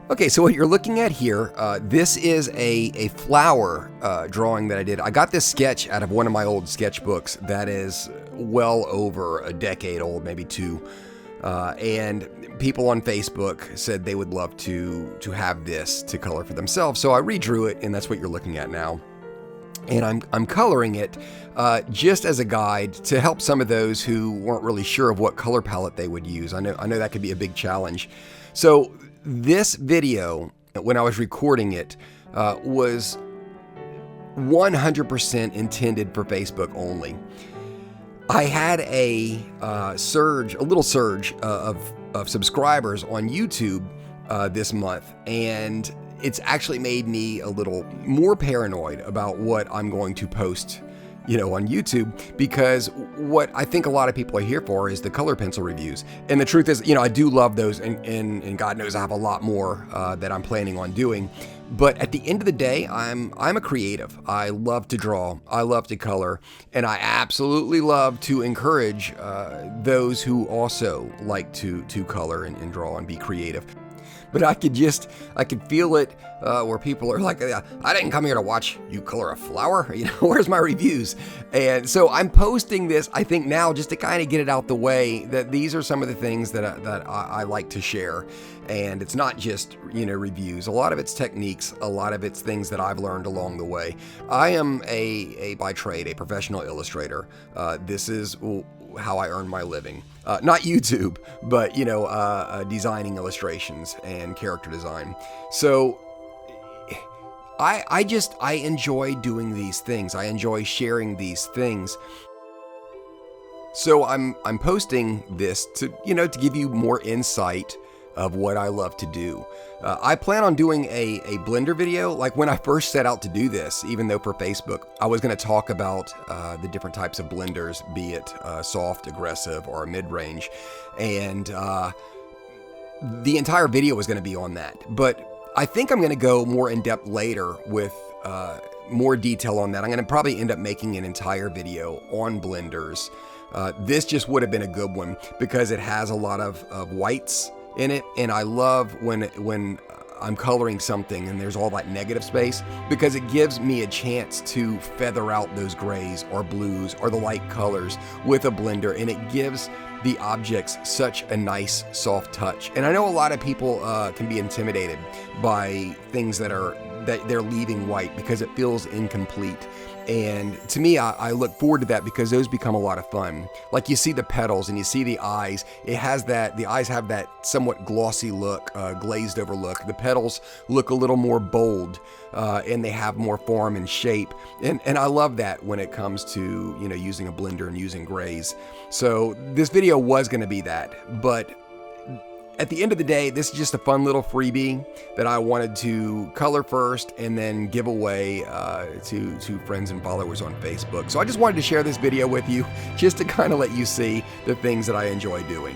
Okay, so what you're looking at here, this is a flower drawing that I did. I got this sketch out of one of my old sketchbooks that is well over a decade old, maybe two. And people on Facebook said they would love to have this to color for themselves. So I redrew it, and that's what you're looking at now. And I'm coloring it just as a guide to help some of those who weren't really sure of what color palette they would use. I know that could be a big challenge. So this video, when I was recording it, was 100% intended for Facebook only. I had a little surge of subscribers on YouTube this month, and it's actually made me a little more paranoid about what I'm going to post, on YouTube, because what I think a lot of people are here for is the color pencil reviews. And the truth is, I do love those, and God knows I have a lot more that I'm planning on doing. But at the end of the day, I'm a creative. I love to draw. I love to color. And I absolutely love to encourage those who also like to color and draw and be creative. But I could feel it where people are like, I didn't come here to watch you color a flower. Where's my reviews? And so I'm posting this, I think now, just to kind of get it out the way, that these are some of the things that I like to share. And it's not just, reviews. A lot of it's techniques. A lot of it's things that I've learned along the way. I am by trade, a professional illustrator. This is how I earn my living. Not YouTube, but, designing illustrations and character design. So I enjoy doing these things. I enjoy sharing these things. So I'm posting this to give you more insight of what I love to do. I plan on doing a Blender video. Like when I first set out to do this, even though for Facebook, I was going to talk about the different types of blenders, be it soft, aggressive, or mid-range. And the entire video was going to be on that. But I think I'm going to go more in depth later with more detail on that. I'm going to probably end up making an entire video on blenders. This just would have been a good one because it has a lot of whites in it, and I love when I'm coloring something and there's all that negative space, because it gives me a chance to feather out those grays or blues or the light colors with a blender, and it gives the objects such a nice soft touch. And I know a lot of people can be intimidated by things that they're leaving white because it feels incomplete. And to me, I look forward to that because those become a lot of fun. Like you see the petals and you see the eyes. The eyes have that somewhat glossy look, glazed over look. The petals look a little more bold, and they have more form and shape. And I love that when it comes to, using a blender and using grays. So this video was going to be that, but at the end of the day, this is just a fun little freebie that I wanted to color first and then give away to friends and followers on Facebook. So I just wanted to share this video with you just to kind of let you see the things that I enjoy doing.